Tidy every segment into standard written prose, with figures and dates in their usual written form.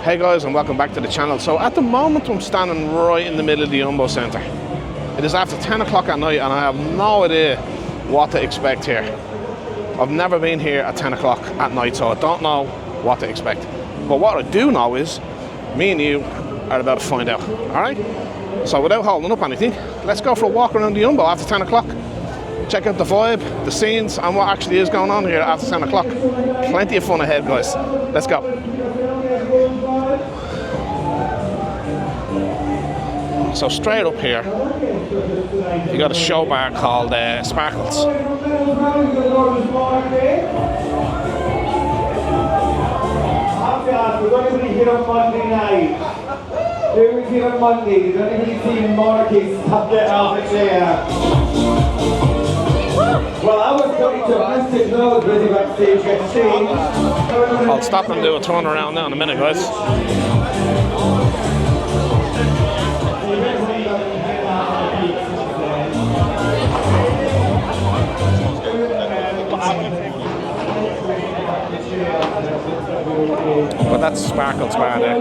Hey guys, and welcome back to the channel. So at the moment I'm standing right in the middle of the Yumbo Center. It is after 10 o'clock at night and I have no idea what to expect here. I've never been here at 10 o'clock at night, so I don't know what to expect. But what I do know is, me and you are about to find out, alright? So without holding up anything, let's go for a walk around the Yumbo after 10 o'clock. Check out the vibe, the scenes, and what actually is going on here after 10 o'clock. Plenty of fun ahead, guys. Let's go. So straight up here, you got a show bar called Sparkles. We're going to be here on Monday night. Here we here on Monday. There's only really seen Marquis stop getting off the chair. Well, I was going to Mystic Nose busy backstage getting seen. I'll stop and do a turn around now in a minute, guys. But that's Sparkles bar there.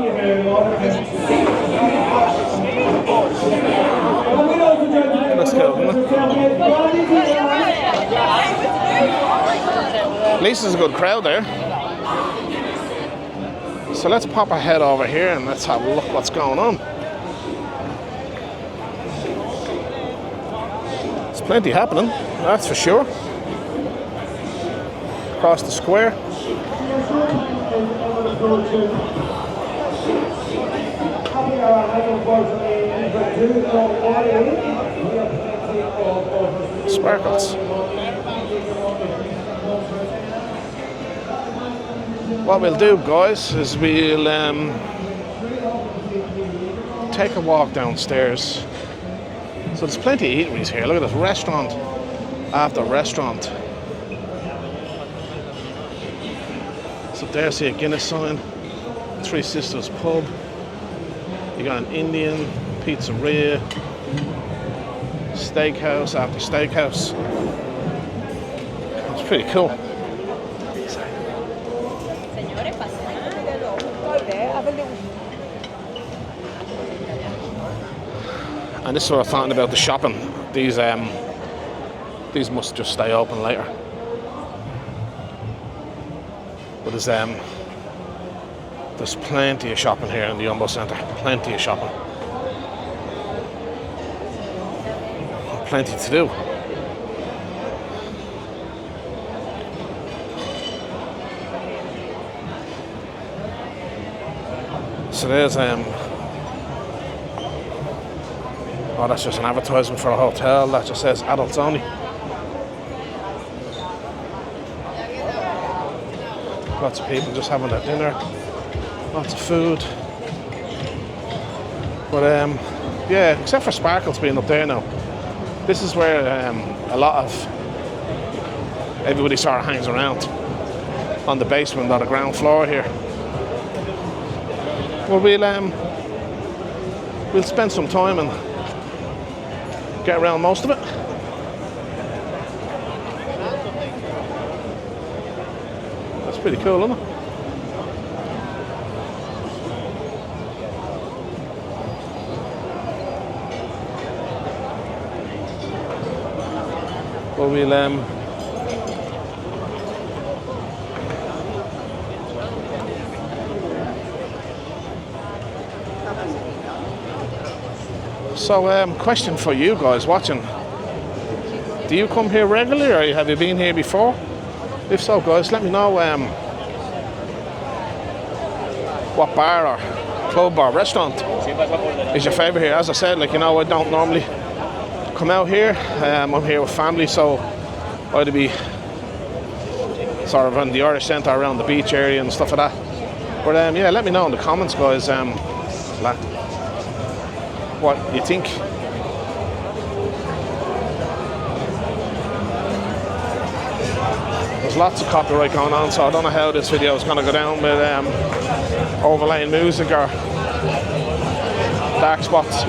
Let's go. At least there's a good crowd there. So let's pop our head over here and let's have a look what's going on. There's plenty happening, that's for sure. Across the square. Sparkles. What we'll do, guys, is we'll take a walk downstairs. So there's plenty of eateries here. Look at this, restaurant after restaurant. So there, see a Guinness sign, Three Sisters Pub. You got an Indian pizzeria, steakhouse after steakhouse. It's pretty cool. And this is what I thought about the shopping. These must just stay open later. But there's plenty of shopping here in the Yumbo Center. Plenty of shopping. Plenty to do. So there's oh, that's just an advertisement for a hotel that just says adults only. Lots of people just having their dinner. Lots of food. But yeah, except for Sparkles being up there now. This is where a lot of everybody sort of hangs around, on the basement or the ground floor here. Well, we'll spend some time and get around most of it. That's pretty cool, isn't it? Well, we'll so question for you guys watching. Do you come here regularly or have you been here before? If so, guys, let me know what bar or club or restaurant is your favourite here. As I said, like, you know, I don't normally come out here. I'm here with family, so I'd be sort of on the Irish Centre around the beach area and stuff like that. But yeah, let me know in the comments, guys, what you think. There's lots of copyright going on, so I don't know how this video is going to go down with overlaying music or dark spots.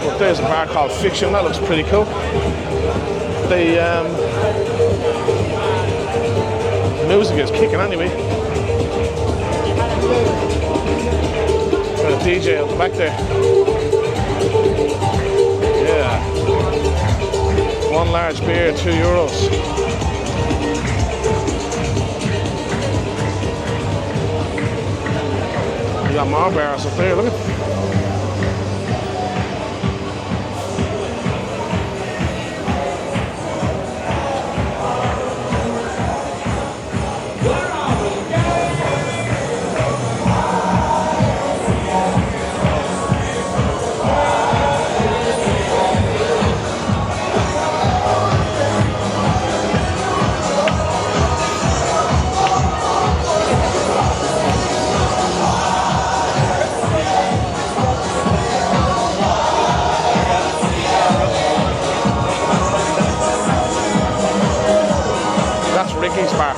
But there's a bar called Fiction, that looks pretty cool. The music is kicking anyway. DJ out the back there. Yeah. One large beer, €2. We got more bars up there, look at. Ricky's bar.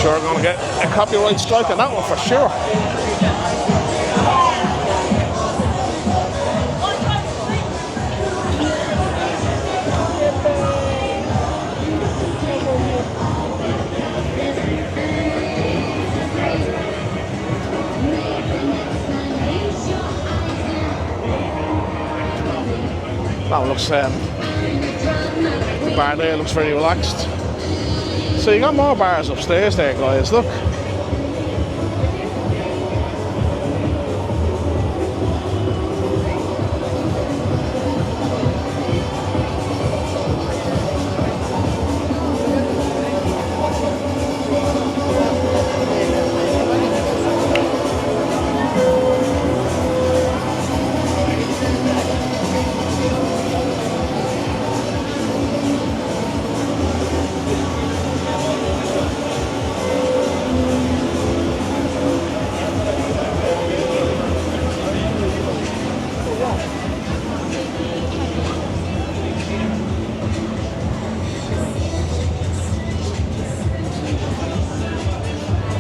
Sure, we're going to get a copyright strike on that one for sure. That one looks, the bar there looks very relaxed. So you got more bars upstairs there, guys, look.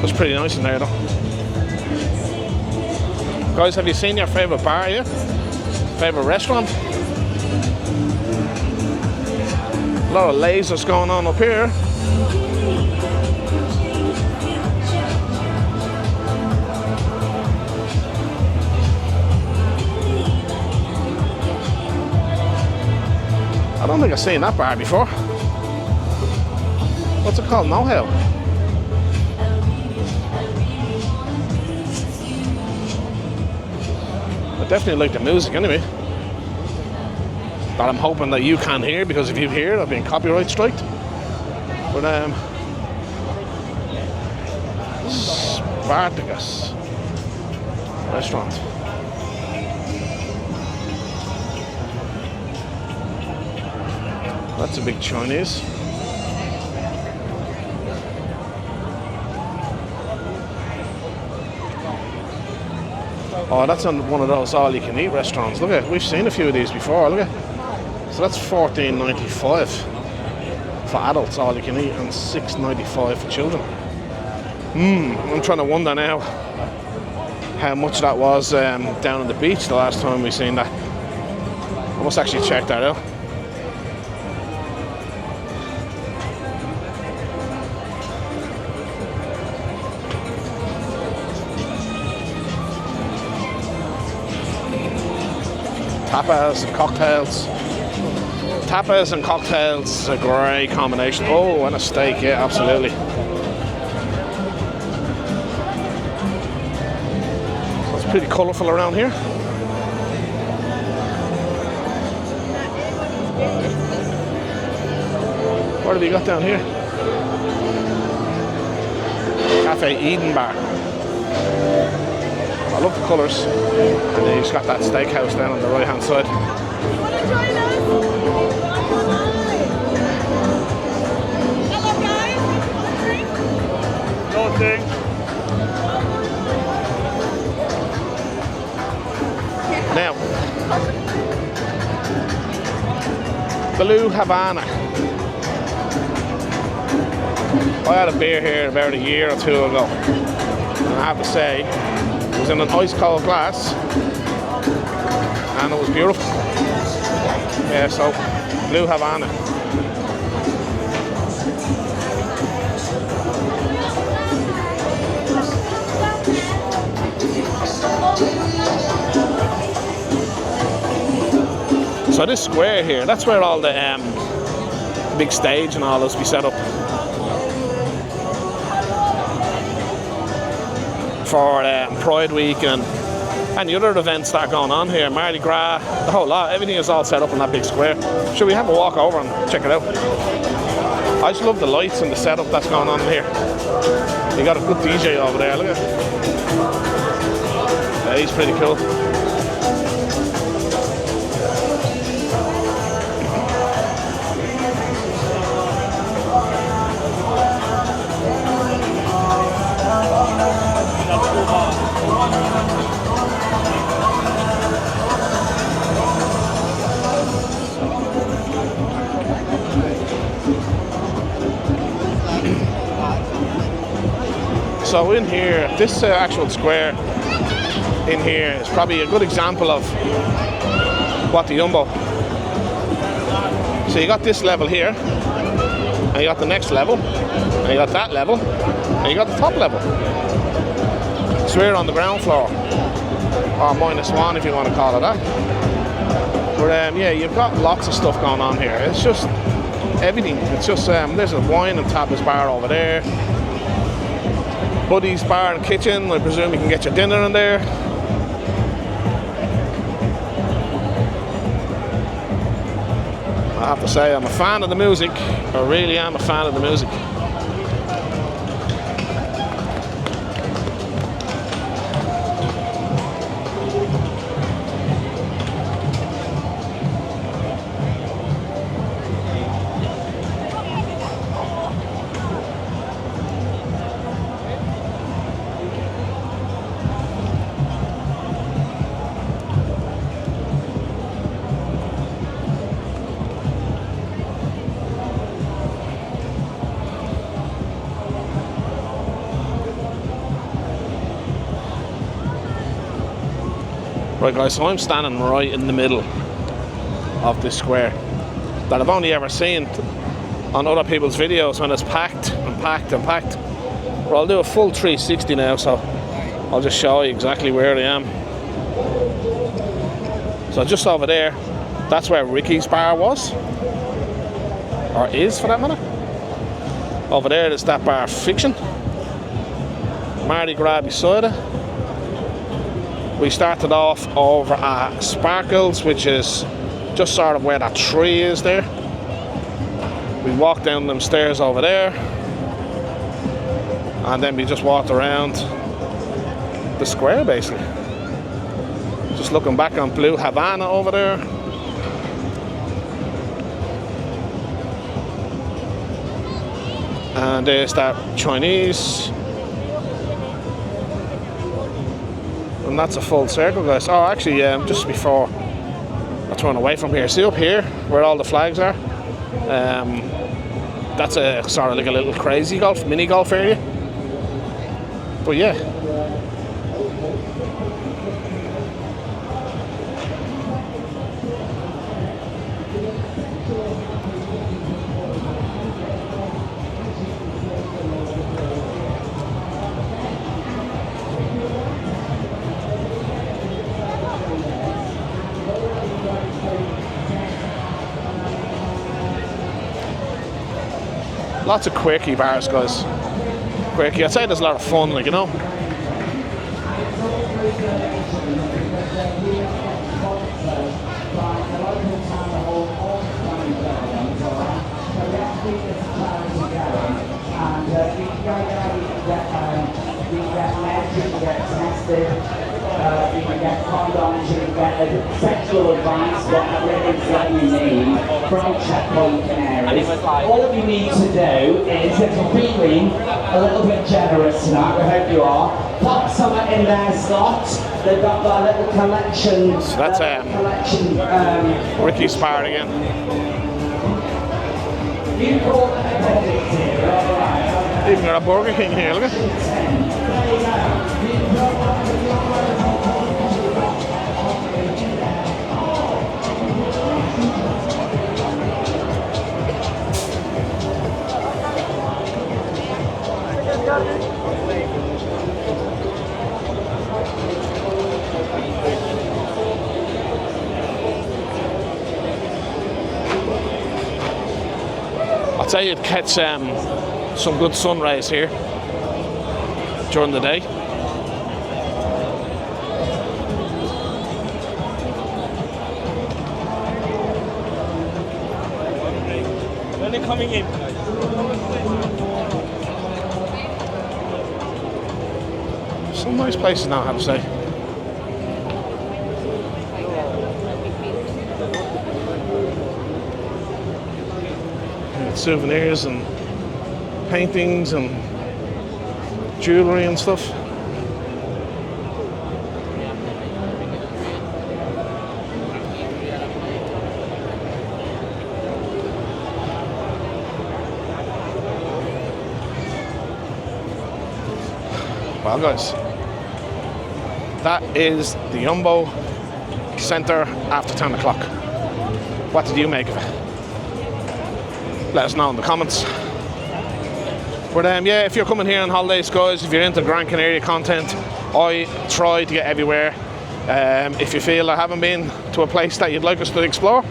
Looks pretty nice in there though. Guys, have you seen your favourite bar yet? Favourite restaurant? A lot of lasers going on up here. I don't think I've seen that bar before. What's it called? No Hell? I definitely like the music anyway. That I'm hoping that you can hear, because if you hear it, I've been copyright striked. But Spartacus restaurant. That's a big Chinese. Oh, that's on one of those all-you-can-eat restaurants. Look at, we've seen a few of these before. Look at, so that's $14.95 for adults, all you can eat, and $6.95 for children. I'm trying to wonder now how much that was down on the beach the last time we seen that. I must actually check that out. Tapas and cocktails. Tapas and cocktails is a great combination. Oh, and a steak, yeah, absolutely. So it's pretty colourful around here. What have you got down here? Cafe Eden Bar. I love the colours. And then you've got that steakhouse down on the right hand side. Nothing. Now, Blue Havana. I had a beer here about a year or two ago, and I have to say, it was in an ice cold glass, and it was beautiful. Yeah, so Blue Havana. So this square here, that's where all the big stage and all this be set up for Pride Week and the other events that are going on here, Mardi Gras, the whole lot. Everything is all set up in that big square. Should we have a walk over and check it out? I just love the lights and the setup that's going on here. You got a good DJ over there, look at it. Yeah, he's pretty cool. So in here, this actual square in here is probably a good example of what the Yumbo. So you got this level here, and you got the next level, and you got that level, and you got the top level. So we're on the ground floor, or -1 if you want to call it that. But yeah, you've got lots of stuff going on here. It's just everything. It's just there's a wine and tapas bar over there. Buddy's bar and kitchen. I presume you can get your dinner in there. I have to say, I'm a fan of the music. I really am a fan of the music. Right guys, so I'm standing right in the middle of this square that I've only ever seen on other people's videos when it's packed and packed and packed. But I'll do a full 360 now, so I'll just show you exactly where I am. So just over there, that's where Ricky's bar was, or is for that matter. Over there is that bar Fiction. Mardi Gras beside it. We started off over at Sparkles, which is just sort of where that tree is there. We walked down them stairs over there, and then we just walked around the square basically. Just looking back on Blue Havana over there. And there's that Chinese. And that's a full circle, guys. Oh, actually, just before I turn away from here, see up here where all the flags are? That's a sort of like a little crazy golf, mini golf area. But yeah. Lots of quirky bars, guys. Quirky. I'd say there's a lot of fun, like, you know. You can get condoms, you can get sexual advice, whatever it is that you need from Checkpoint Canaries. All you need to do is, if you're feeling a little bit generous tonight, we hope you are, pop something in their slot. They've got their little collection. So that's Ricky's bar again. You call it a Benedict here, alright. Even got a Burger King here, look at it. I'd say you'd catch some good sun rays here during the day. When are coming in? Some nice places now, I have to say. And souvenirs and paintings and jewellery and stuff. Well guys, that is the Yumbo Center after 10 o'clock. What did you make of it? Let us know in the comments. But yeah, if you're coming here on holidays, guys, if you're into Gran Canaria content, I try to get everywhere. If you feel I haven't been to a place that you'd like us to explore,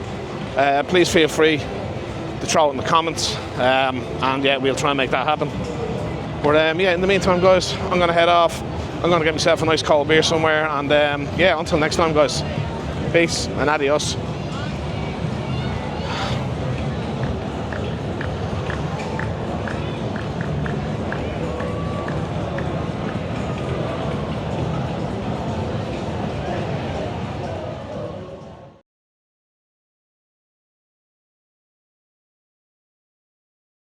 please feel free to throw it in the comments. And yeah, we'll try and make that happen. But yeah, in the meantime, guys, I'm going to head off. I'm going to get myself a nice cold beer somewhere. And yeah, until next time, guys, peace and adios.